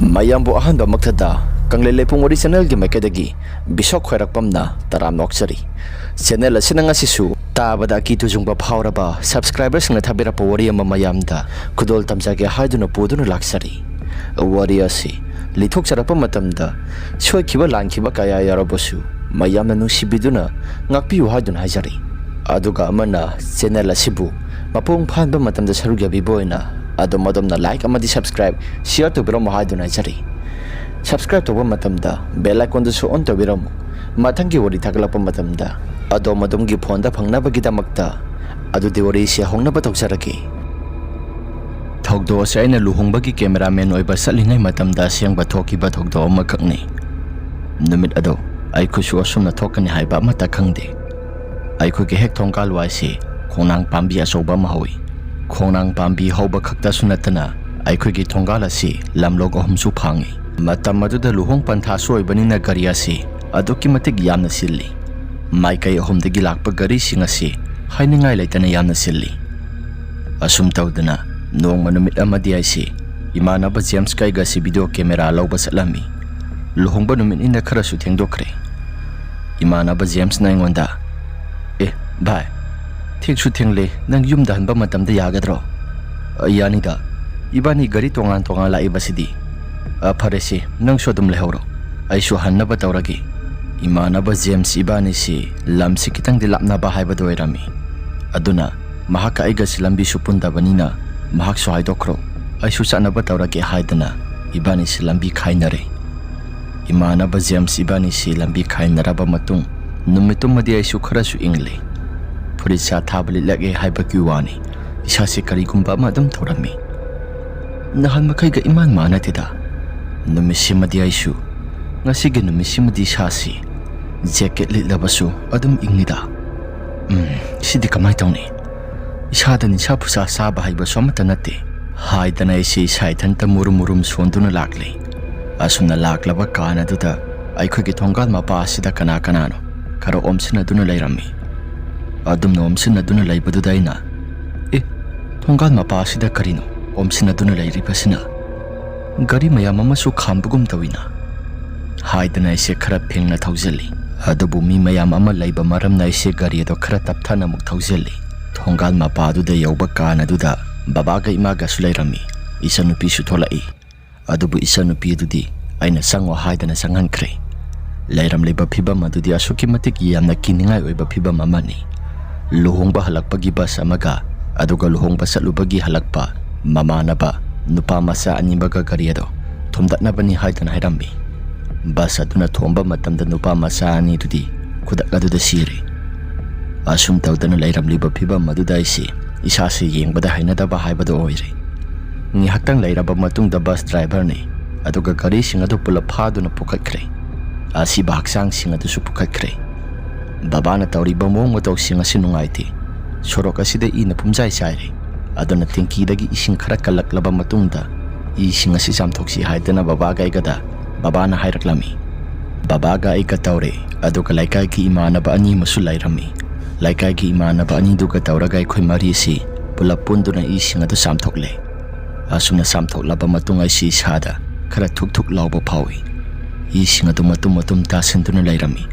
Mayambu ahanba maktada Kanglelay-pong original gi maikadagi Bisok khairakpamna taram noksari channel asina ngasisu tabada kitujung ba phawraba subscribers nga thabira pa wari ama mayamda kudol tamjage haiduna poduna laksari wari asi lithok charapa matamda soikiba langkiba kaya yarabosu mayamna nungsibiduna ngakpiu haiduna hajari aduga amana channel asibu mapung phanba matamda sarugya biboina adomadom na like amadi subscribe share to biro haiduna hajari subscribe to matamda bell icon du on to biro mathangi wari thaglapa matamda adomadom gi phone da phangnaba gidamakta adu dewari sia hongnaba tawsaraki thogdo saina luhongbagi cameraman oiba salingai matamda siangba thokiba thogdo amakakni numit ado ai khusu asumna thokani haiba mata khangde ai khugi hek thongkal waisi khonang pambi asoba mahawi khonang pambi hoba khakta sunatana ai khugi thonggal asi lamlog ahumsu phangi matam aduda luhong pantha soibani na gariya si aduki matik yamna silli maikai ahumdagi lakpa gari singasi hainingai laitana yamna silli asum tawdana nong manumit amadi ai si imanaba James kai ga si video camera lawba salami luhongba numit inda kharasu thengdokre imanaba James na ingonda bhai thingsu thengle nang yumda hanba matamda yagadro yanida ibani gari tongan tongan lai basidi faresi nang sodum lehoro aisu hannaba tawragi imanaba James ibani si lamsi kitang dilapna bahai badoirami aduna mahaka aiga silambi supunda banina mahak so haidokro aisu sanaba tawragi haidana ibani si lambi khainare imanaba James ibani si lambi khainaraba matung numitum madi aisu kharasu ingle Purisa tabli lagi haiba kiwani isa si karigumba madam thorami nahal makai ga iman mana tida numisi madi aisu ngasige numisi madi sasi jacket litlabasu adum ingnida sidi kamai tawni isada ni sa pusa sa bahai ba somata nate haidana isi saithanta murum sonduna lakle asuna laklaba kana duda aikhogi thongal mapa asida kana kanano karo omsina duna lairami adum no omsina duna laibadudaina thongal mapa asida karino omsina duna lairibasina gari mayam amasu khambugum tawina haidana ise khara phengna thawjali adubu mi mayam ama laiba maramna ise gari do khara tapthana muk thawjali thongal mapa aduda yauba kana duda babaga imaga sulairami isanupi su tholai adubu isanupi dudi aina sangwa haidana sangankre lairam leba phibam adudi asuki matik yamna kiningai oiba phibam amani luhongba halakpagi bas amaga aduga luhongba salubagi halakpa mamanaba nupa masa animbaga gariyado thomdatnabani haidana hairami bas aduna thomba matamda nupa masa ani dudi khudakladuda sire asum tawdana lairam liba phibam aduda isi isasi yengbada hainadaba haibado oire ni haktang lairaba matungda bus driver ni aduga gari singadu pula phaduna pukatkre asi bahaksang singadu su pukatkre babana tawriba mong mataw singa sinungaiti sorok asida ina pumjai saire aduna tingki dagi ising khara kalaklaba matungda isinga si samthoksi haidana babaga igada babana hairaklami babaga iga tawre aduga laikai ki imanaba ani masulairami laikai ki imanaba ani duga tawraga khoi mari si pulap punduna isinga du samthokle asuna samthoklaba matunga si sada khara thuk lawba phawi isinga du matum ta senduna lairami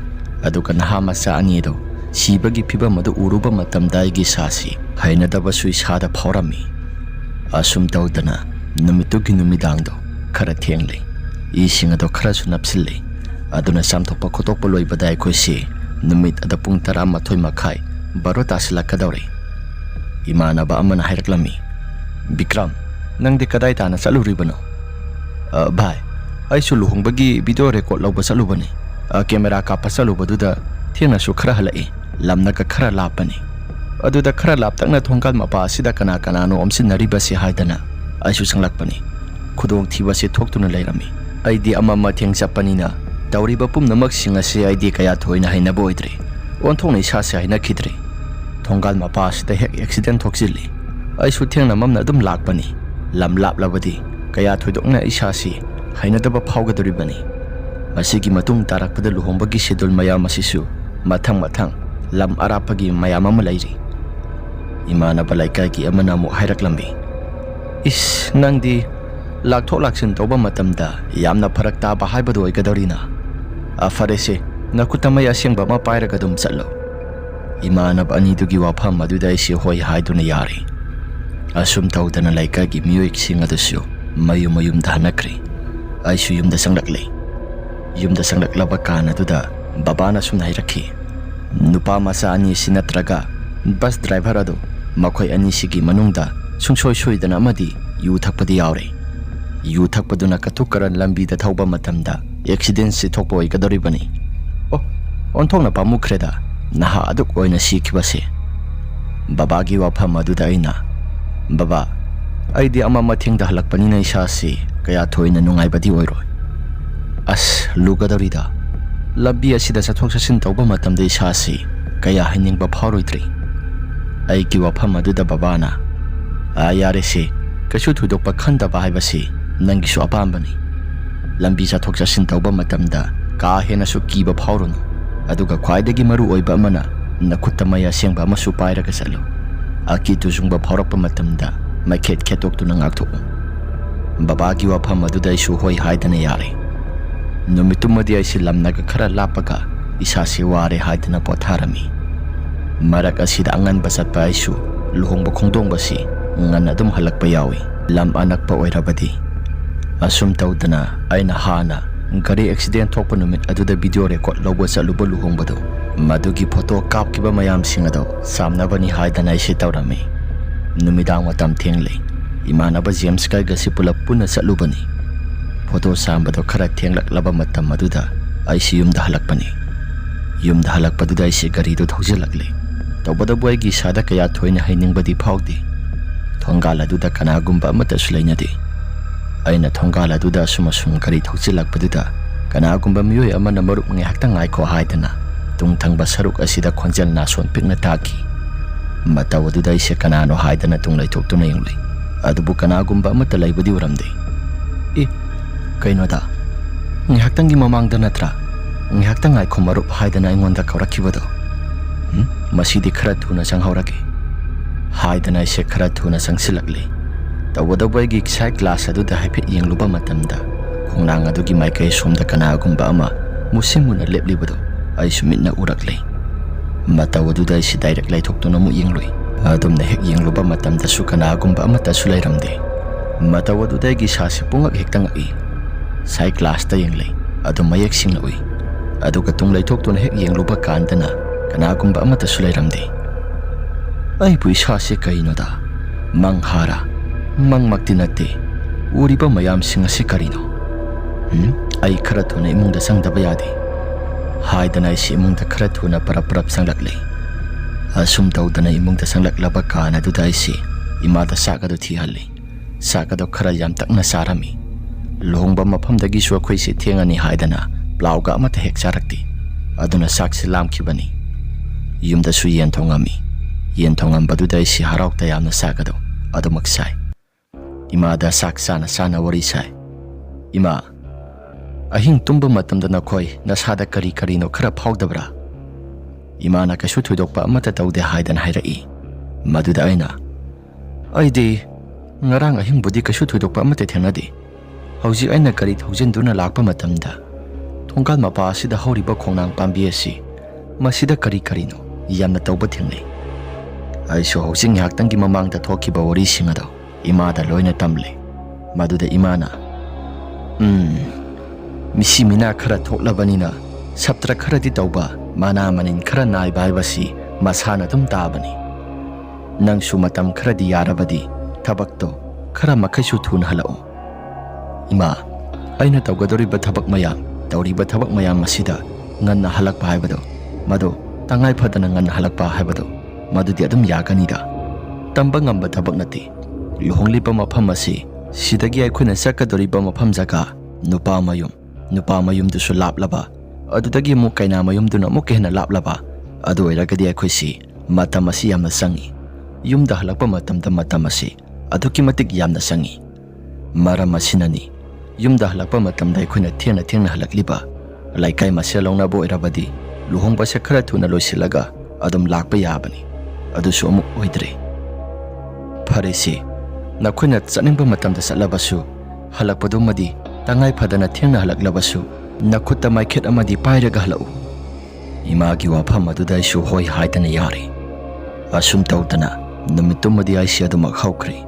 aduga nahama sa anido sibagi phibam adu uruba matamda igi sasi hainadaba sui sada phawrami asum tawdana numitugi numidangdo khara thengle isinga do khara sunapsille aduna samthokpa khotokpa loibadai khoisi numit ada pung 12 makhai barota silakadawre imanaba amana hairaklami Bikram nangde kadai tana saluribano bhai aisu luhongbagi video record lawba salubani camera ka pasalu baduda thena su khara halai lamna ka khara lapani aduda khara laptakna thongkal mapa sida kana no omsinari basi haidana aisu sanglakpani khudong thiba se thoktuna lairami aidi amama thengchapani na tawriba pumnamak singa se aidi kaya thoina haina boidre onthongni sa se haina khidre thongkal mapa sida hek accident thoksili aisu thengna mamna dum lakpani lam laplabadi kaya thoidokna isasi haina daba phawgadoribani asigi matung tarakpada luhongbagi schedule mayam asisu mathang lam arapagi mayam ama lairi imana balaikai ki amana mu hairaklambi is nangdi lakthok laksin tauba matamda yamna pharak taba haibadu oigadorina farese nakutamai asyangba ma pairaga dum chatlo imanab anidugi wafam aduda isi hoi haiduna yari asum taudana laikagi miyoi adusu mayum dhanakri aisu yumda sanglak kana duda babana sum nairakhi nupa masa ani sinatraga bus driver adu makhoi ani sigi manungda sungsoi soidana amadi yu thakpadi yaure yu thakpaduna katukaran lambi da thauba matamda accident si thokpo ikadoribani onthongna pamukhreda naha aduk oina sikibase babagi wafam aduda aina baba aidi ama mathengda halakpani na isasi kaya thoina nungaibadi oiroi as lugadorida lambi asida sathok sasin tauba matamda isasi kaya hainingba phauroidri aigi wafam aduda babana yarese kasu thudokpa khandaba haibasi nangisu apambani lambi sathok sasin tauba matamda ka hena su kiba phaurunu aduga khwaidagi maru oiba amana nakhutamaya sengba amasu pairaga salo aki tuzungba phaurakpa matamda maikhet khetoktuna ngakthok babagi wafam aduda isu hoi haidana yare numitumadi aisi lamnaga khara lapaga isasi ware haidana potharami marak asida angan basatpa aisu luhongba khongdongba si ngan adum halakpa yawi lam anakpa oirabadi asum taudana aina hana gari accident thokpa numit aduda video record lobo chaluba luhongbado madugi photo kapkiba mayam singado samnabani haidana isi tawrami numidang watam thengle imanaba James kai gasi pulap puna chalubani photo sambado khara thenglak matam aduda aisi yumda halakpaduda aisi gari do thojilakle tawbada boy gi sada kaya thoina hainingbadi phaude thongala duda kanagumba amata sulainade aina thongala duda sumasum gari thojilakpaduda kanagumba miyoi amana maruk ngai hakta ngai kho haidana tungthangba saruk asida khonjal na son pikna taki matawaduda ise kanano haidana tunglaithoktuna yengli adubu kanagumba amata laibadi uramde kainoda ngai haktangi mamangda natra ngai hakta ngai kho marup haidana ingonda kaurakibado masidi khara thuna sanghaurage haidana ise khara thuna sangsilakle tawadabai gi sai class aduda haipet yengluba matamda khongnang adugi maikai somda kanagumba ama musimuna leplibado ai sumitna urakle matawaduda ise direct laithoktuna mu yengloi adumna hek yengluba matamda su kanagumba amata sulairamde matawaduda gi sasi pungak hektangai sai class ta yenglei adu mayek singloi aduga tunglai thoktuna hek yengluba kandana kanagumba amata sulairamde ai pui sasi kainoda manghara mangmaktinate uriba mayam singa sikarino ai khara thuna imungda sangdaba yade haidana isi imungda khara thuna parap sanglakle asum tawdana imungda sanglaklaba kana duda isi imada sakadu thihalle sakado khara yam takna sarami lohongba maphamdagi su akhoi si thengani haidana plauga amata hek charakti aduna saksi lamkhibani yumda su yen thongam baduda isi haraukta yamna sakado adumaksai imada sana wari sai ima ahing tumba matamda nakhoi nasada kari no khara phaudabra imana kasu thudokpa amata tawde haidan hairai maduda aina aidi ngarang ahing budi kasu thudokpa amata thenade hauji aina kari thojinduna lakpa matamda thongkal mapa asida horiba khongnang pambi asi masida kari no yamna tawba thengnei aiso hojing yaktangi mamangda thokiba wari singado imada loina tamle maduda imana misi mina khara thoklabanina saptra khara di tawba mana manin khara nai baibasi masana tum tabani nangsu matam khara di yarabadi thabakto khara makhaisu thun halao ima aina tawgadoriba thabak mayam masida nganna halakpa haibado mado tangai phadana nganna halakpa haibado madudi adum yaganida tamba ngamba thabak nati luhonglipa mafam asi sidagi aikhoina sakadoriba mafam jaga nupa mayum dusu laplaba adudagi mu kaina mayum duna mu kehna laplaba adu oiragadi aikhoisi matam asi yamna sangi yumda halakpa matam asi aduki matik yamna sangi maram asinani yumda halakpa matamda aikhoina thena halakliba laikai maselongna bo irabadi luhongba se khara thuna loisilaga adum lakpa yabani adusu amu oidre pharesi nakhuna chaningba matamda salabasu halakpadumadi tangai phadana thengna halaklabasu nakhutta maikhet amadi pairaga halau imagi wafam aduda isu hoi haidana yari asum tawtana numitumadi aisi adumak haukri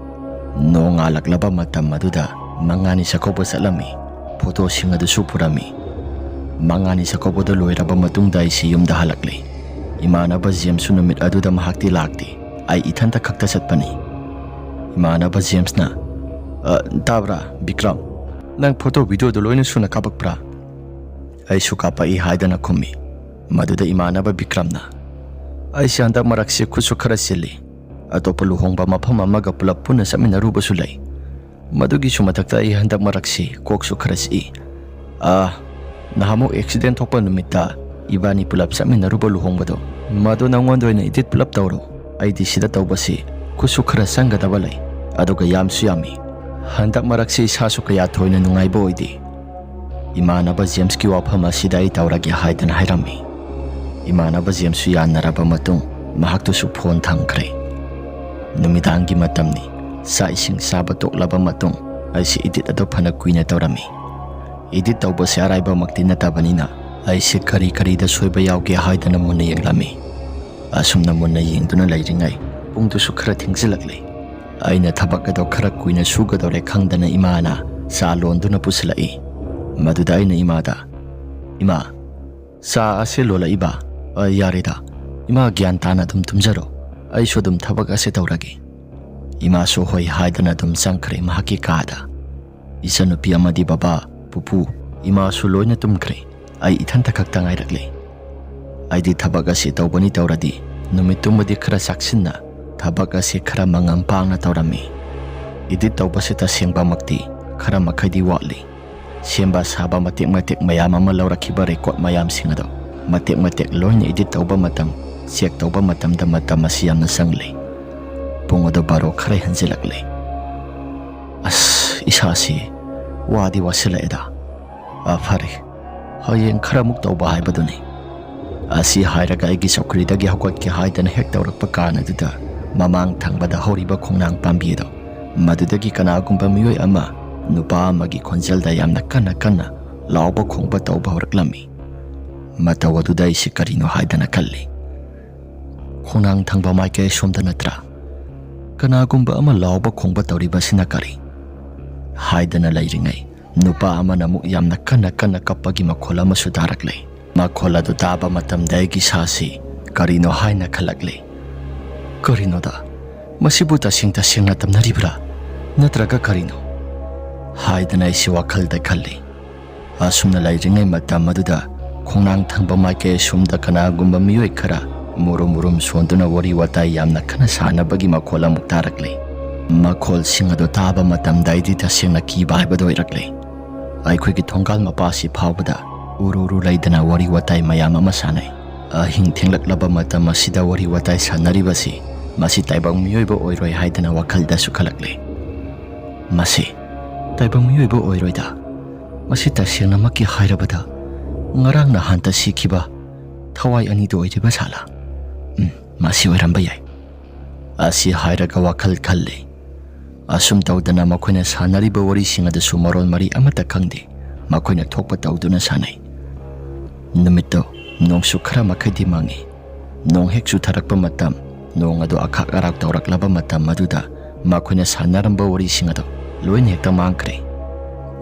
nong alaklaba matam aduda mangani sakoba salami photo sing adusu purami mangani sakoboda loiraba matungda aisi yumda halakle imanaba James numit aduda mahakti lakti ai ithanta khakta satpani imanaba James na tabra Bikram nang photo video do loina suna kapakpra ai su kapa I haidana khumi maduda imanaba Bikram na ai sanda marakse khusu khara sili atopa luhongba mafam amaga pulap puna saminaruba su lai madugi su mathakta ai handa marakse koksu khara si nahamo accident thokpa numita ibani pulap saminaruba luhongbado madu nangondoina idit pulap tawro ai di sida tawbasi khusu khara sangadaba lai aduga yamsu yami handak marakse sasu kaya thoina nungaiba oidi imanaba James ki wafam asida ai tawragi haidana hairami imanaba James su yanaraba matung mahaktu su phone thangkre numidangi matamni sa ising saba toklaba matung ai si edit ado phana kuina tawrami edit tawba se araiba makti natabanina ai si kari da soiba yauge haidana munna yenglami asumna munna yengduna lairingai pungtu su khara thingsilakle aina thabak ado khara kuina sugadore khangdana imana sa londuna puslai maduda aina imada ima sa ase lola iba yarida ima gyan tana dum tumjaro ai shodum thabak ase tawragi ima so hoi haidana dum sangkhre mahaki kada isanu pi amadi baba pupu ima su loina tumkhre ai ithanta khakta ngai rakle ai di thabak ase tawbani tawradi numitumadi khara saksinna thabak ase khara mangam pangna tawrami edit tawbase ta sengba makti khara makhadi wali semba saba matek mayam ama laurakhiba record mayam singado matek loina edit tawba matam check tawba matam da matam asiamna sangle pungodo baro khare hanjilakle as isasi wadi wasilaida afari hayeng khara muk tawba haibaduni asi hairaga igi sokridagi hakot ki haidana hek tawrakpa kana duda mamang thangbada horiba khongnang pambido madudagi kanagumba miyoi ama nupa amagi khonjelda yamna kana lawba khongba tawba horaklami matawaduda isi karino haidana kalli khongnang thangba maike somda natra kanagumba ama lawba khongba tawriba sina kari haidana lairingai nupa amana muk yamna kana kapagi makhola ma sudarakle makhola du taba matam daigi sasi karino haina khalakle karino da masibu tasingta singna tamnaribra natraga karino haidana isi wakhalda khalli asumna lairingai matam maduda khongnang thangba maike sumda kanagumba miyoi khara murum sonduna wari watai yamna khana sanabagi makhola muktarakle makhol singado taba matam daidi tasingna kiba haibado irakle aikhoi thonggal mapasi phawbada uru laidana wari watai mayam ama sanai ahing thenglak matam asida wari watai sanaribasi masi taibang miyoiba oiroi haidana wakhalda sukhalakle masi taibang miyoiba oiroida masi tasingna maki hairabada ngarang na hanta sikhiba thawai ani do oidiba sala masi oiramba yai asi hairaga wakhal khalle asum tawdana makhoina sanariba wari singa su marol mari amata khangde makhoina thokpa tawduna sanai numito nong su khara makhadi mangi nong heksu tharakpa matam nong ado akhak arak tawraklaba matam maduda makhoina sanaramba wari singa do loin hekta mangkre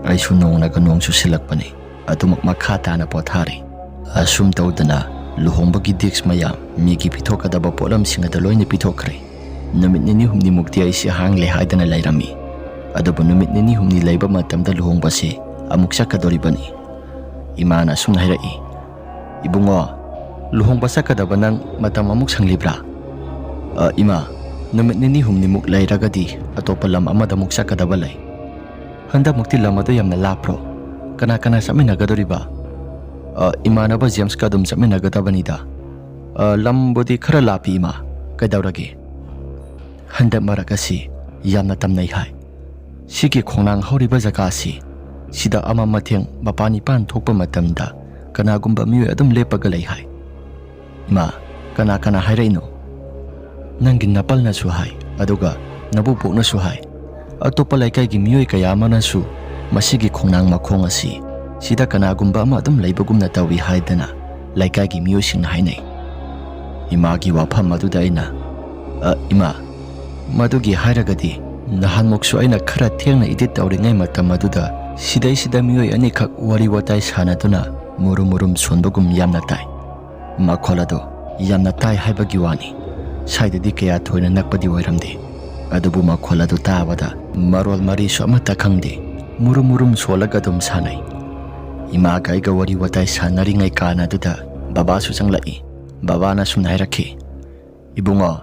ai su nong naga nong su silakpani adumak makha tana pothari asum tawdana luhongbagi dix mayam migi pithokadaba polam singa da loina pithokre numit nini humni mukti aisi hangle haidana lairami adobo numit nini humni laiba matamda luhongbase amuk sakadoribani imana sumna hairai ibungo luhongba sakadaba nang matam amuk sanglibra ima numit nini humni muk lairagadi atopa lam amada muk sakadaba lai handa mukti lamado yamna lapro kana saminagadoriba imanaba James kadum saminagadabanida lambodi khara lapi ima kaidaurage handa marakasi yamna tamnai hai sigi khongnang horiba jakasi sida ama matheng mapani pan thokpa matamda kanagumba miyo adum lepaga lai hai ima kana hairaino nangi napal na su hai aduga nabu pokna su hai atopa laikai gi miyo kaya mana su ꯃꯁꯤꯒꯤ ꯈꯣꯡꯅꯥꯡ ꯃꯈꯣꯡ ꯑꯁꯤ ꯁꯤꯗ ꯀꯅꯥꯒꯨꯝꯕ ꯑꯃ ꯑꯗꯨꯝ ꯂꯩꯕꯒꯨꯝꯅ ꯇꯧꯏ ꯍꯥꯏꯗꯅ ꯂꯩꯀꯥꯏꯒꯤ ꯃꯤꯑꯣꯏꯁꯤꯡꯅ ꯍꯥꯏꯅꯩ꯫ ꯏꯃꯥꯒꯤ ꯋꯥꯐꯝ ꯑꯗꯨꯗ ꯑꯩꯅ ꯏꯃꯥ, ꯃꯗꯨꯒꯤ ꯍꯥꯏꯔꯒꯗꯤ ꯅꯍꯥꯟꯃꯨꯛꯁꯨ ꯑꯩꯅ ꯈꯔ ꯊꯦꯡꯅ ꯏꯗꯤꯠ ꯇꯧꯔꯤꯉꯩ ꯃꯇꯝ ꯑꯗꯨꯗ ꯁꯤꯗꯩꯁꯤꯗ ꯃꯤꯑꯣꯏ ꯑꯅꯤꯈꯛ ꯋꯥꯔꯤ ꯋꯥꯇꯥꯏ ꯁꯥꯟꯅꯗꯨꯅ ꯃꯨꯔꯨꯝ ꯃꯨꯔꯨꯝ ꯁꯣꯟꯕꯒꯨꯝ ꯌꯥꯝꯅ ꯇꯥꯏ꯫ ꯃꯈꯣꯜ ꯑꯗꯣ ꯌꯥꯝꯅ ꯇꯥꯏ ꯍꯥꯏꯕꯒꯤ ꯋꯥꯅꯤ, ꯁ꯭ꯋꯥꯏꯗꯗꯤ ꯀꯌꯥ ꯊꯣꯏꯅ ꯅꯛꯄꯗꯤ ꯑꯣꯏꯔꯝꯗꯦ꯫ ꯑꯗꯨꯕꯨ ꯃꯈꯣꯜ ꯑꯗꯨ ꯇꯥꯕꯗ ꯃꯔꯣꯜ ꯃꯔꯤꯁꯨ ꯑꯃꯠꯇ ꯈꯪꯗꯦ, ꯃꯨꯔꯨꯝ ꯃꯨꯔꯨꯝ ꯁꯣꯜꯂꯒ ꯑꯗꯨꯝ ꯁꯥꯟꯅꯩ꯫ ꯏꯃꯥꯒ ꯑꯩꯒ ꯋꯥꯔꯤ ꯋꯥꯇꯥꯏ ꯁꯥꯟꯅꯔꯤꯉꯩ ꯀꯥꯟ ꯑꯗꯨꯗ ꯕꯕꯥꯁꯨ ꯆꯪꯂꯛꯏ꯫ ꯕꯕꯥꯅ ꯁꯨꯝꯅ ꯍꯥꯏꯔꯛꯈꯤ, ꯏꯕꯨꯡꯉꯣ,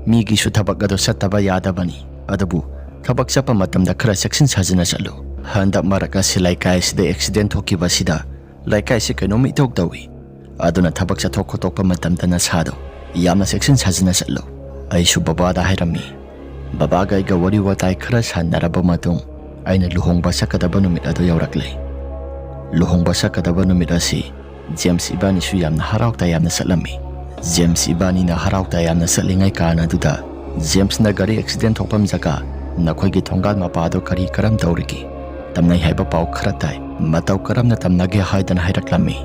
ꯃꯤꯒꯤꯁꯨ ꯊꯕꯛ ꯑꯗꯣ ꯆꯠꯇꯕ ꯌꯥꯗꯕꯅꯤ, ꯑꯗꯨꯕꯨ ꯊꯕꯛ ꯆꯠꯄ ꯃꯇꯝꯗ ꯈꯔ ꯆꯦꯛꯁꯤꯟ ꯁꯥꯖꯤꯟꯅ ꯆꯠꯂꯨ꯫ ꯍꯟꯗꯛ ꯃꯔꯛ ꯑꯁꯤ ꯂꯩꯀꯥꯏꯁꯤꯗ ꯑꯦꯛꯁꯤꯗꯦꯟ ꯊꯣꯛꯈꯤꯕꯁꯤꯗ ꯂꯩꯀꯥꯏꯁꯤ ꯀꯩꯅꯣꯝ ꯏꯇꯧ ꯇꯧꯏ꯫ ꯑꯗꯨꯅ ꯊꯕꯛ ꯆꯠꯊꯣꯛ ꯈꯣꯠꯇꯣꯛꯄ ꯃꯇꯝꯗ ꯅꯁꯥꯗꯣ ꯌꯥꯝꯅ ꯆꯦꯛꯁꯤꯟ ꯁꯥꯖꯤꯟꯅ ꯆꯠꯂꯨ꯫ ꯑꯩꯁꯨ ꯕꯕꯥꯗ ꯍꯥꯏꯔꯝꯃꯤ꯫ ꯕꯕꯥꯒ ꯑꯩꯒ ꯋꯥꯔꯤ ꯋꯥꯇꯥꯏ ꯈꯔ ꯁꯥꯟꯅꯔꯕ ꯃꯇꯨꯡ ꯑꯩꯅ ꯂꯨꯍꯣꯡꯕ ꯆꯠꯀꯗꯕ ꯅꯨꯃꯤꯠ ꯑꯗꯨ ꯌꯧꯔꯛꯂꯦ꯫ ꯂꯨꯍꯣꯡꯕ ꯆꯠꯀꯗꯕ ꯅꯨꯃꯤꯠ ꯑꯁꯤ ꯖꯦꯝꯁ ꯏꯕꯥꯅꯤꯁꯨ ꯌꯥꯝꯅ ꯍꯔꯥꯎ ꯇꯌꯥꯝꯅ ꯆꯠꯂꯝꯃꯤ꯫ ꯖꯦꯝꯁ ꯏꯕꯥꯅꯤꯅ ꯍꯔꯥꯎ ꯇꯌꯥꯝꯅ ꯆꯠꯂꯤꯉꯩ ꯀꯥꯟ ꯑꯗꯨꯗ ꯖꯦꯝꯁꯅ ꯒꯥꯔꯤ ꯑꯦꯛꯁꯤꯗꯦꯟ ꯊꯣꯛꯐꯝ ꯖꯒꯥ, ꯅꯈꯣꯏꯒꯤ ꯊꯣꯡꯒꯥꯜ ꯃꯄꯥꯗꯣ ꯀꯔꯤ ꯀꯔꯝ ꯇꯧꯔꯤꯒꯦ, ꯇꯝꯅꯩ ꯍꯥꯏꯕ ꯄꯥꯎ ꯈꯔ ꯇꯥꯏ, ꯃꯇꯧ ꯀꯔꯝꯅ ꯇꯝꯅꯒꯦ ꯍꯥꯏꯗꯅ ꯍꯥꯏꯔꯛꯂꯝꯃꯤ꯫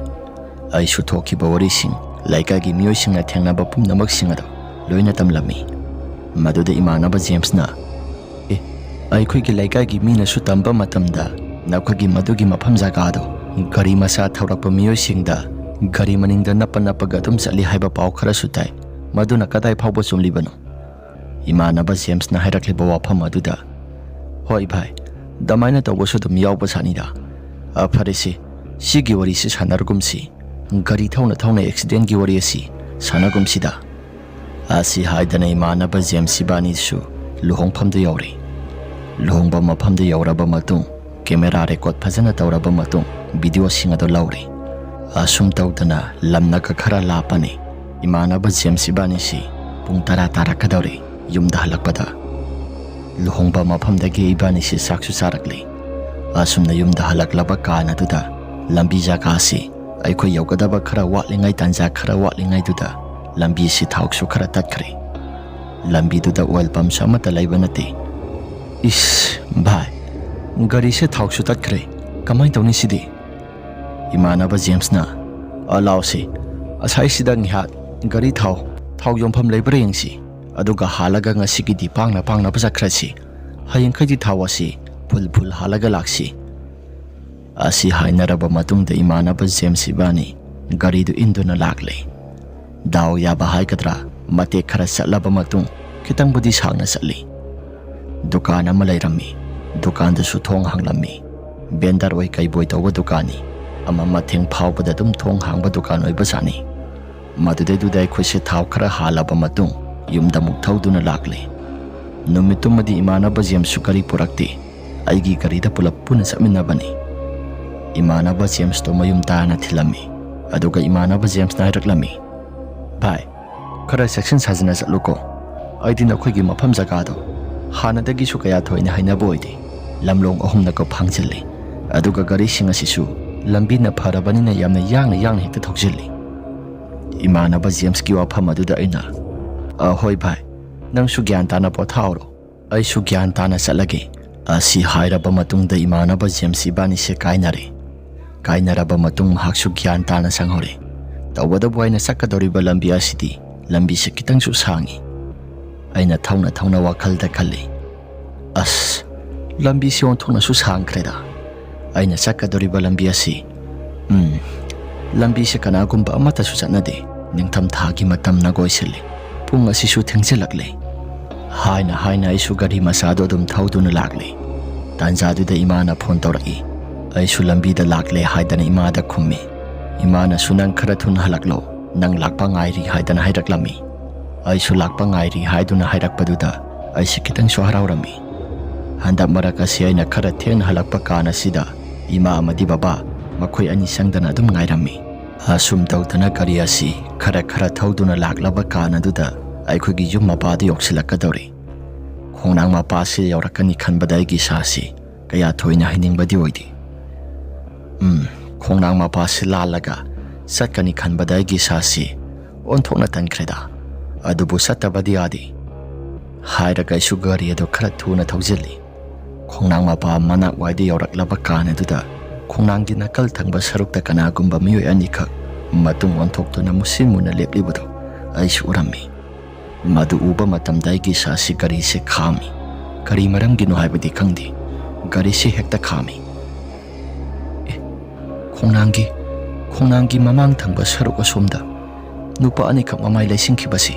ꯑꯩꯁꯨ ꯊꯣꯛꯈꯤꯕ ꯋꯥꯔꯤꯁꯤꯡ, ꯂꯩꯀꯥꯏꯒꯤ ꯃꯤꯑꯣꯏꯁꯤꯡꯅ ꯊꯦꯡꯅꯕ ꯄꯨꯝꯅꯃꯛꯁꯤꯡ ꯑꯗꯣ ꯂꯣꯏꯅ ꯇꯝꯂꯝꯃꯤ꯫ ꯃꯗꯨꯗ ꯏꯃꯥꯟꯅꯕ ꯖꯦꯝꯁꯅ, ꯑꯩꯈꯣꯏꯒꯤ ꯂꯩꯀꯥꯏꯒꯤ ꯃꯤꯅꯁꯨ ꯇꯝꯕ ꯃꯇꯝꯗ ꯅꯈꯣꯏꯒꯤ ꯃꯗꯨꯒꯤ ꯃꯐꯝ ꯖꯒꯥꯗꯣ ꯒꯥꯔꯤ ꯃꯆꯥ ꯊꯧꯔꯛꯄ ꯃꯤꯑꯣꯏꯁꯤꯡꯗ ꯒꯥꯔꯤ ꯃꯅꯤꯡꯗ ꯅꯞꯄ ꯅꯞꯄꯒ ꯑꯗꯨꯝ ꯆꯠꯂꯤ ꯍꯥꯏꯕ ꯄꯥꯎ ꯈꯔꯁꯨ ꯇꯥꯏ, ꯃꯗꯨꯅ ꯀꯗꯥꯏ ꯐꯥꯎꯕ ꯆꯨꯝꯂꯤꯕꯅꯣ? ꯏꯃꯥꯟꯅꯕ ꯖꯦꯝꯁꯅ ꯍꯥꯏꯔꯛꯂꯤꯕ ꯋꯥꯐꯝ ꯑꯗꯨꯗ, ꯍꯣꯏ ꯚꯥꯏ, ꯗꯃꯥꯏꯅ ꯇꯧꯕꯁꯨ ꯑꯗꯨꯝ ꯌꯥꯎꯕ ꯖꯥꯠꯅꯤꯗ꯫ ꯐꯔꯦꯁꯦ, ꯁꯤꯒꯤ ꯋꯥꯔꯤꯁꯤ ꯁꯥꯟꯅꯔꯒꯨꯝꯁꯤ, ꯒꯥꯔꯤ ꯊꯧꯅ ꯊꯧꯅ ꯑꯦꯛꯁꯤꯗꯦꯟꯒꯤ ꯋꯥꯔꯤ ꯑꯁꯤ ꯁꯥꯟꯅꯒꯨꯝꯁꯤꯗ꯫ ꯑꯁꯤ ꯍꯥꯏꯗꯅ ꯏꯃꯥꯟꯅꯕ ꯖꯦꯝꯁ ꯏꯕꯥꯅꯤꯁꯨ ꯂꯨꯍꯣꯡꯐꯝꯗꯨ ꯌꯧꯔꯦ꯫ ꯂꯨꯍꯣꯡꯕ ꯃꯐꯝꯗ ꯌꯧꯔꯕ ꯃꯇꯨꯡ ꯀꯦꯃꯦꯔꯥ ꯔꯦꯀꯣꯔꯗ ꯐꯖꯅ ꯇꯧꯔꯕ ꯃꯇꯨꯡ ꯚꯤꯗꯤꯑꯣꯁꯤꯡ ꯑꯗꯨ ꯂꯧꯔꯦ꯫ ꯑꯁꯨꯝ ꯇꯧꯗꯅ ꯂꯝꯅꯒ ꯈꯔ ꯂꯥꯞꯄꯅꯤ꯫ ꯏꯃꯥꯟꯅꯕ ꯖꯦꯝꯁ ꯏꯕꯥꯅꯤꯁꯤ ꯄꯨꯡ 10 ꯇꯥꯔꯛꯀꯗꯧꯔꯦ ꯌꯨꯝꯗ ꯍꯜꯂꯛꯄꯗ꯫ ꯂꯨꯍꯣꯡꯕ ꯃꯐꯝꯗꯒꯤ ꯏꯕꯥꯅꯤꯁꯤ ꯆꯥꯛꯁꯨ ꯆꯥꯔꯛꯂꯦ꯫ ꯑꯁꯨꯝꯅ ꯌꯨꯝꯗ ꯍꯜꯂꯛꯂꯕ ꯀꯥꯟ ꯑꯗꯨꯗ ꯂꯝꯕꯤ ꯖꯒꯥꯁꯤ ꯑꯩꯈꯣꯏ ꯌꯧꯒꯗꯕ ꯈꯔ ꯋꯥꯠꯂꯤꯉꯩ ꯇꯥꯟꯖꯥ ꯈꯔ ꯋꯥꯠꯂꯤꯉꯩꯗꯨꯗ ꯂꯝꯕꯤꯁꯤ ꯊꯥꯎꯁꯨ ꯈꯔ ꯇꯠꯈ꯭ꯔꯦ꯫ ꯂꯝꯕꯤꯗꯨꯗ ꯑꯣꯏꯜ ꯄꯝꯁꯨ ꯑꯃꯠꯇ ꯂꯩꯕ ꯅꯠꯇꯦ꯫ ꯏꯁ ꯚꯥꯏ, ꯒꯥꯔꯤꯁꯦ ꯊꯥꯎꯁꯨ ꯇꯠꯈ꯭ꯔꯦ, ꯀꯃꯥꯏ ꯇꯧꯅꯤ ꯁꯤꯗꯤ? ꯏꯃꯥꯟꯅꯕ ꯖꯦꯝꯁꯅ, ꯂꯥꯎꯁꯤ, ꯑꯁꯥꯏꯁꯤꯗ ꯉꯥꯏꯍꯥꯛ ꯒꯥꯔꯤ ꯊꯥꯎ ꯌꯣꯟꯐꯝ ꯂꯩꯕ꯭ꯔꯥ ꯌꯦꯡꯁꯤ, ꯑꯗꯨꯒ ꯍꯥꯜꯂꯒ ꯉꯁꯤꯒꯤꯗꯤ ꯄꯥꯡꯅ ꯆꯠꯈ꯭ꯔꯁꯤ꯫ ꯍꯌꯦꯡꯈꯩꯗꯤ ꯊꯥꯎ ꯑꯁꯤ ꯐꯨꯜ ꯍꯥꯜꯂꯒ ꯂꯥꯛꯁꯤ꯫ ꯑꯁꯤ ꯍꯥꯏꯅꯔꯕ ꯃꯇꯨꯡꯗ ꯏꯃꯥꯟꯅꯕ ꯖꯦꯝꯁ ꯏꯕꯥꯅꯤ ꯒꯥꯔꯤꯗꯨ ꯏꯟꯗꯨꯅ ꯂꯥꯛꯂꯦ꯫ ꯗꯥꯎ ꯌꯥꯕ ꯍꯥꯏꯒꯗ꯭ꯔꯥ, ꯃꯇꯦꯛ ꯈꯔ ꯆꯠꯂꯕ ꯃꯇꯨꯡ ꯈꯤꯇꯪꯕꯨꯗꯤ ꯁꯥꯡꯅ ꯆꯠꯂꯤ꯫ ꯗꯨꯀꯥꯟ ꯑꯃ ꯂꯩꯔꯝꯃꯤ꯫ ꯗꯨꯀꯥꯟꯗꯨꯁꯨ ꯊꯣꯡ ꯍꯥꯡꯂꯝꯃꯤ꯫ ꯕꯦꯟꯗꯔ ꯑꯣꯏ ꯀꯩꯕꯣꯏ ꯇꯧꯕ ꯗꯨꯀꯥꯟꯅꯤ꯫ ꯃꯊꯦꯡ ꯐꯥꯎꯕꯗ ꯑꯗꯨꯝ ꯊꯣꯡ ꯍꯥꯡꯕ ꯗꯨꯀꯥꯟ ꯑꯣꯏꯕ ꯖꯥꯠꯅꯤ꯫ ꯃꯗꯨꯗꯩꯗꯨꯗ ꯑꯩꯈꯣꯏꯁꯦ ꯊꯥꯎ ꯈꯔ ꯍꯥꯜꯂꯕ ꯃꯇꯨꯡ ꯌꯨꯝꯗ ꯑꯃꯨꯛ ꯊꯧꯗꯨꯅ ꯂꯥꯛꯂꯦ꯫ ꯅꯨꯃꯤꯠꯇꯨꯃꯗꯤ ꯏꯃꯥꯟꯅꯕ ꯖꯦꯝꯁꯁꯨ ꯒꯥꯔꯤ ꯄꯨꯔꯛꯇꯦ, ꯑꯩꯒꯤ ꯒꯥꯔꯤꯗ ꯄꯨꯂꯞ ꯄꯨꯟꯅ ꯆꯠꯃꯤꯟꯅꯕꯅꯤ꯫ ꯏꯃꯥꯟꯅꯕ ꯖꯦꯝꯁꯇꯣ ꯃꯌꯨꯝ ꯇꯥꯅ ꯊꯤꯜꯂꯝꯃꯤ꯫ ꯑꯗꯨꯒ ꯏꯃꯥꯟꯅꯕ ꯖꯦꯝꯁꯅ ꯍꯥꯏꯔꯛꯂꯝꯃꯤ, ꯚꯥꯏ, ꯈꯔ ꯆꯦꯛꯁꯤꯟ ꯁꯥꯖꯤꯟꯅ ꯆꯠꯂꯨꯀꯣ, ꯑꯩꯗꯤ ꯅꯈꯣꯏꯒꯤ ꯃꯐꯝ ꯖꯒꯥꯗꯣ ꯍꯥꯟꯅꯗꯒꯤꯁꯨ ꯀꯌꯥ ꯊꯣꯏꯅ ꯍꯩꯅꯕ ꯑꯣꯏꯗꯦ꯫ ꯂꯝꯂꯣꯡ ꯑꯍꯨꯝꯅꯒ ꯐꯥꯡꯖꯤꯜꯂꯤ, ꯑꯗꯨꯒ ꯒꯥꯔꯤꯁꯤꯡ ꯑꯁꯤꯁꯨ ꯂꯝꯕꯤꯅ ꯐꯔꯕꯅꯤꯅ ꯌꯥꯝꯅ ꯌꯥꯡꯅ ꯍꯦꯛꯇ ꯊꯧꯖꯤꯜꯂꯤ꯫ ꯏꯃꯥꯟꯅꯕ ꯖꯦꯝꯁꯀꯤ ꯋꯥꯐꯝ ꯑꯗꯨꯗ ꯑꯩꯅ, ꯍꯣꯏ ꯚꯥꯏ, ꯅꯪꯁꯨ ꯒ꯭ꯌꯥꯟ ꯇꯥꯅ ꯄꯣꯊꯥꯍꯧꯔꯣ, ꯑꯩꯁꯨ ꯒ꯭ꯌꯥꯟ ꯇꯥꯅ ꯆꯠꯂꯒꯦ꯫ ꯑꯁꯤ ꯍꯥꯏꯔꯕ ꯃꯇꯨꯡꯗ ꯏꯃꯥꯟꯅꯕ ꯖꯦꯝꯁ ꯏꯕꯥꯅꯤꯁꯦ ꯀꯥꯏꯅꯔꯦ꯫ ꯀꯥꯏꯅꯔꯕ ꯃꯇꯨꯡ ꯃꯍꯥꯛꯁꯨ ꯒ꯭ꯌꯥꯟ ꯇꯥꯅ ꯆꯪꯍꯧꯔꯦ꯫ ꯇꯧꯕꯇꯕꯨ ꯑꯩꯅ ꯆꯠꯀꯗꯧꯔꯤꯕ ꯂꯝꯕꯤ ꯑꯁꯤꯗꯤ ꯂꯝꯕꯤꯁꯦ ꯈꯤꯇꯪꯁꯨ ꯁꯥꯡꯉꯤ꯫ ꯑꯩꯅ ꯊꯧꯅ ꯋꯥꯈꯜꯗ ꯈꯜꯂꯤ, ꯑꯁ, ꯂꯝꯕꯤꯁꯤ ꯑꯣꯟꯊꯣꯛꯅꯁꯨ ꯁꯥꯡꯈ꯭ꯔꯦꯗ꯫ ꯑꯩꯅ ꯆꯠꯀꯗꯧꯔꯤꯕ ꯂꯝꯕꯤ ꯑꯁꯤ, ꯂꯝꯕꯤꯁꯦ ꯀꯅꯥꯒꯨꯝꯕ ꯑꯃꯠꯇꯁꯨ ꯆꯠꯅꯗꯦ, ꯅꯤꯡꯊꯝ ꯊꯥꯒꯤ ꯃꯇꯝꯅꯒ ꯑꯣꯏꯁꯤꯜꯂꯤ, ꯄꯨꯡ ꯑꯁꯤꯁꯨ ꯊꯦꯡꯖꯤꯜꯂꯛꯂꯦ꯫ ꯍꯥꯏꯅ ꯑꯩꯁꯨ ꯒꯥꯔꯤ ꯃꯆꯥꯗꯣ ꯑꯗꯨꯝ ꯊꯧꯗꯨꯅ ꯂꯥꯛꯂꯦ꯫ ꯇꯥꯟꯖꯥꯗꯨꯗ ꯏꯃꯥꯅ ꯐꯣꯟ ꯇꯧꯔꯛꯏ꯫ ꯑꯩꯁꯨ ꯂꯝꯕꯤꯗ ꯂꯥꯛꯂꯦ ꯍꯥꯏꯗꯅ ꯏꯃꯥꯗ ꯈꯨꯝꯃꯤ꯫ ꯏꯃꯥꯅꯁꯨ ꯅꯪ ꯈꯔ ꯊꯨꯅ ꯍꯜꯂꯛꯂꯣ, ꯅꯪ ꯂꯥꯛꯄ ꯉꯥꯏꯔꯤ ꯍꯥꯏꯗꯅ ꯍꯥꯏꯔꯛꯂꯝꯃꯤ꯫ ꯑꯩꯁꯨ ꯂꯥꯛꯄ ꯉꯥꯏꯔꯤ ꯍꯥꯏꯗꯨꯅ ꯍꯥꯏꯔꯛꯄꯗꯨꯗ ꯑꯩꯁꯤ ꯈꯤꯇꯪꯁꯨ ꯍꯔꯥꯎꯔꯝꯃꯤ꯫ ꯍꯟꯗꯛ ꯃꯔꯛ ꯑꯁꯤ ꯑꯩꯅ ꯈꯔ ꯊꯦꯡꯅ ꯍꯜꯂꯛꯄ ꯀꯥꯟ ꯑꯁꯤꯗ ꯏꯃꯥ ꯑꯃꯗꯤ ꯕꯕꯥ, ꯃꯈꯣꯏ ꯑꯅꯤ ꯆꯪꯗꯅ ꯑꯗꯨꯝ ꯉꯥꯏꯔꯝꯃꯤ꯫ ꯑꯁꯨꯝ ꯇꯧꯗꯅ ꯒꯥꯔꯤ ꯑꯁꯤ ꯈꯔ ꯊꯧꯗꯨꯅ ꯂꯥꯛꯂꯕ ꯀꯥꯟ ꯑꯗꯨꯗ ꯑꯩꯈꯣꯏꯒꯤ ꯌꯨꯝ ꯃꯄꯥꯗ ꯌꯧꯁꯤꯜꯂꯛꯀꯗꯧꯔꯦ꯫ ꯈꯣꯡꯅꯥꯡ ꯃꯄꯥꯁꯤ ꯌꯧꯔꯛꯀꯅꯤ ꯈꯟꯕꯗ ꯑꯩꯒꯤ ꯏꯁꯥꯁꯤ ꯀꯌꯥ ꯊꯣꯏꯅ ꯍꯩꯅꯤꯡꯕꯗꯤ ꯑꯣꯏꯗꯦ꯫ ꯈꯣꯡꯅꯥꯡ ꯃꯄꯥꯁꯤ ꯂꯥꯜꯂꯒ ꯆꯠꯀꯅꯤ ꯈꯟꯕꯗ ꯑꯩꯒꯤ ꯏꯁꯥꯁꯤ ꯑꯣꯟꯊꯣꯛꯅ ꯇꯟꯈ꯭ꯔꯦꯗ, ꯑꯗꯨꯕꯨ ꯆꯠꯇꯕꯗꯤ ꯌꯥꯗꯦ ꯍꯥꯏꯔꯒ ꯑꯩꯁꯨ ꯒꯥꯔꯤ ꯑꯗꯨ ꯈꯔ ꯊꯨꯅ ꯊꯧꯖꯤꯜꯂꯤ꯫ Khongnang mapa manak waida yaurak kaan aduda khongnanggi nakal thangba sarukta kanagumba mioi anikak matung onthokduna musimuna leplibado aisu urammi. Madu uba matamda aigi sasi gari se khami. Gari maramgino haibadi khangdi. Gari se hekta khami. Khongnanggi mamang thangba saruk asomda nupa anikak mamai laisingkhibasi.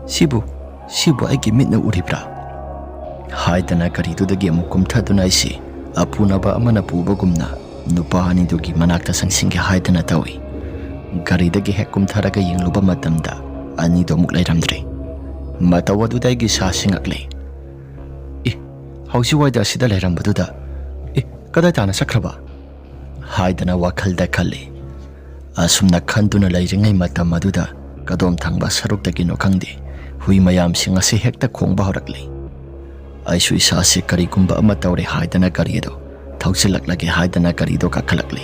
Sibu aigi mitna uribra. Haidana garidudagi amuk kumthaduna aisi apunaba amana pubagumna nupa anidugi manakta sangsingge haidana tawi. Garidagi hek kumtharaga yengluba matamda anido amuk lairamdre. Mataw adudaigi sa singakle. Hausi waida asida lairambaduda kadai tana sakraba? Haidana wakalda khalli. Asumna khanduna lairingai matam aduda kadom thangba sarukdagi no khangde hui mayamsing ase hekta khongba horakle. Aisu isase karigumba ama tawre haidana karido thausilaklage haidana karido kakhalakle.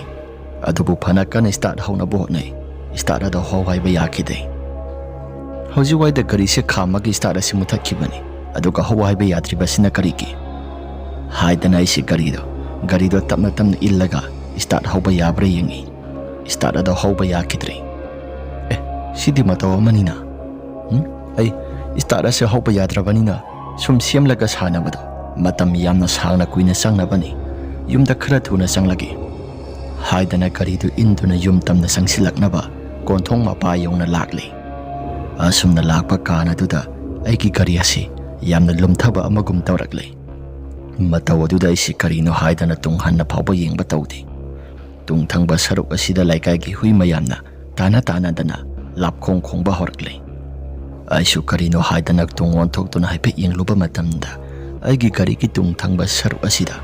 Adubu phana kan start hauna bohnai start ada hawai ba yakide. Hauji waida gari se khamagi start ase muthakkibani aduga hawai ba yadribasina karigi. Haidana isi garido tapna illaga start hawba yabra yengi. Start ada hawba yakidre. Sidi mataw manina. Ai start ase hawba yadrabanina sum siamlaga sanabado matam yamna sangna kuina sangnabani yumda khara thuna sanglagi. Haidana garidu induna yum tamna sangsilaknaba konthong mapa yongna lakle. Asumna lakpa kana duda aigi gari ase yamna lumthaba amagum tawrakle. Mataw aduda isi karino haidana tunghanna phawba yengba tawde. Tungthangba saruk asida laikagi hui mayamna tana dana lapkhong khongba horakle. Aisu karino haidana tungon thokduna haipe yengluba matamda aigi gari ki tungthangba saruk asida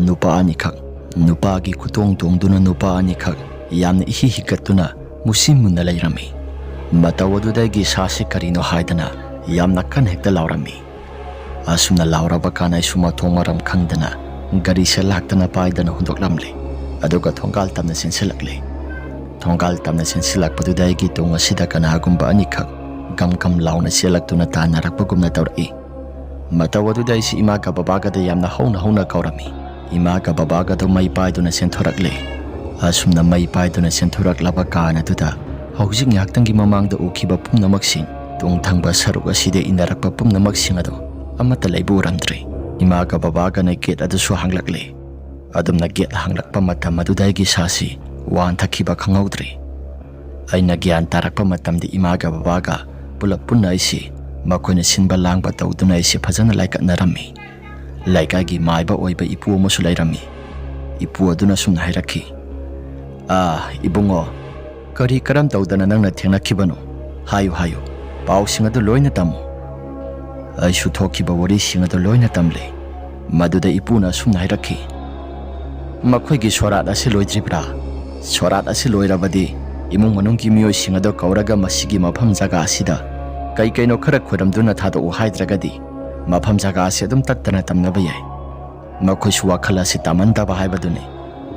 nupa anikak nupagi khutong tongduna nupa anikak yamna ihi hikatuna musimuna lairami. Mataw adudagi sase karino haidana yamna kan hekta laurami. Asumna lauraba kana isuma thongmaram khangdana gari se laktana paidana hundoklamle. Aduga thonggal tamna sinsilakle. Thonggal tamna sinsilakpadudagi tung asida kanagumba anikak gam launa silaktuna tanarakpagumna tawrai. Mataw aduda isi imaga babaga da yamna hauna kaurami. Imaga babaga do may paiduna senthorakle. Asumna may paiduna senthoraklaba kana duda haujing yaktanggi mamangda ukiba pumnamaksing tungthangba saruk asida inarakpa pumnamaksing ado amata laiburamdre. Imaga babaga na gate adusu hanglakle. Adumna gate hanglakpa matam adudaigi sasi wan thakiba khangawdre. Aina gyan tarakpa matamdi imaga babaga pulap punna isi makoina sinba langba tawduna isi phajana laikatnarami. Laikagi maiba oiba ipu amusu lairami. Ipu aduna sumna hairakhi. Ibungo kari karam tawdana nangna thengnakhibano hayu pausing adu loina tamo. Aisu thokiba wari sing adu loina tamle. Maduda ipuna sumna hairakhi. Makhoigi sorat ase loidribra. Sorat ase loirabadi imung manungki miyoi singado kauraga masigi mafam jaga asida kai kaino khara khoramduna thado haidragadi mafam jaga ase adum tattana tamnaba yai. Makhoi su wakhala se tamandaba haibadune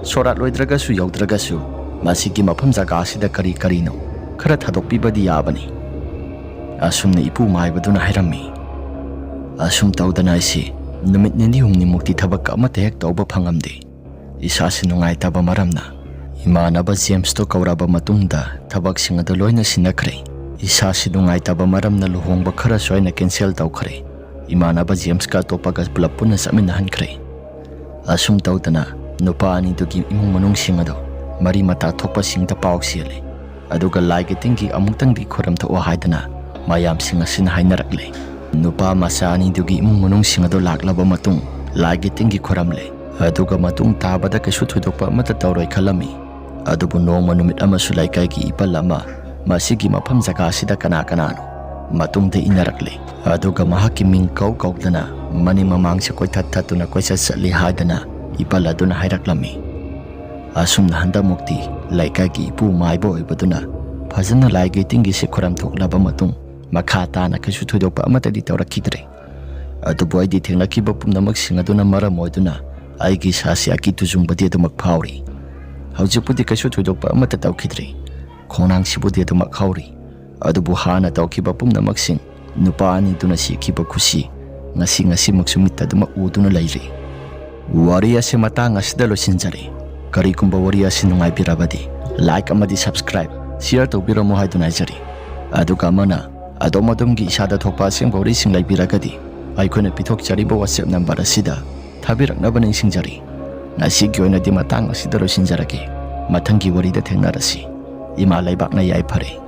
sorat loidragasu yaudragasu masigi mafam jaga asida karino khara thadokpibadi yabani. Asumna ipu maibaduna hairammi. Asum tawdana ise numit nini humni mukti thabak amata hek tawba phangamde. Isasi nungai taba maramna imanaba James to kauraba matungda thabak singado loina sinakre. Isasi nungai taba maramna luhongba khara soina cancel tawkhre. Imanaba James ka topaga pulapuna saminahankre. Asum tawdana nupa anidugi imung manung singado mari mata thokpa singta pausiale. Aduga laige tingi amungtangdi khoram tho haidana mayam singa sin hainarakle. Nupa masa anidugi imung manung singado laklaba matung laige tingi khoramle. Aduga matung tabada kasu thudokpa amata tawroi khalami. Adubu nongma numit amasu laikagi ipal ama masigi mafam jaga asida kanano matungda inarakle. Aduga mahaki ming kaudana mani mamangsa koithathatuna koisasatli haidana ipal aduna hairaklami. Asumna handamukti laikagi ipu maiba oibaduna phajana laige tingi se khoram thoklaba matung makha tana kasu thudokpa amata di tawrakhidre. Adubu aidi thengnakiba pumnamak singaduna maram oiduna aigi sasi akitujungbadi adumak phawri. Haujipudi kasu thudokpa amata tawkhidre. Khonang sibudi adumak khawri. Adubu hana tawkiba pumnamak sing nupa ani duna sikiba khusi ngasi maksumita adumak uduna lairi. Wari ase matang asida losinjari. Karigumba wari ase nungaibirabadi like amadi subscribe share tawbiramo haiduna haijari. Aduga amana adom adomgi isada thokpa asengba warising laibiragadi aikoina pithokjariba WhatsApp number asida thabiraknaba ningsingjari. Ngasigi oinadi matang asida losinjarage. Mathangi warida thengnarasi. Ima laibakna yaifare.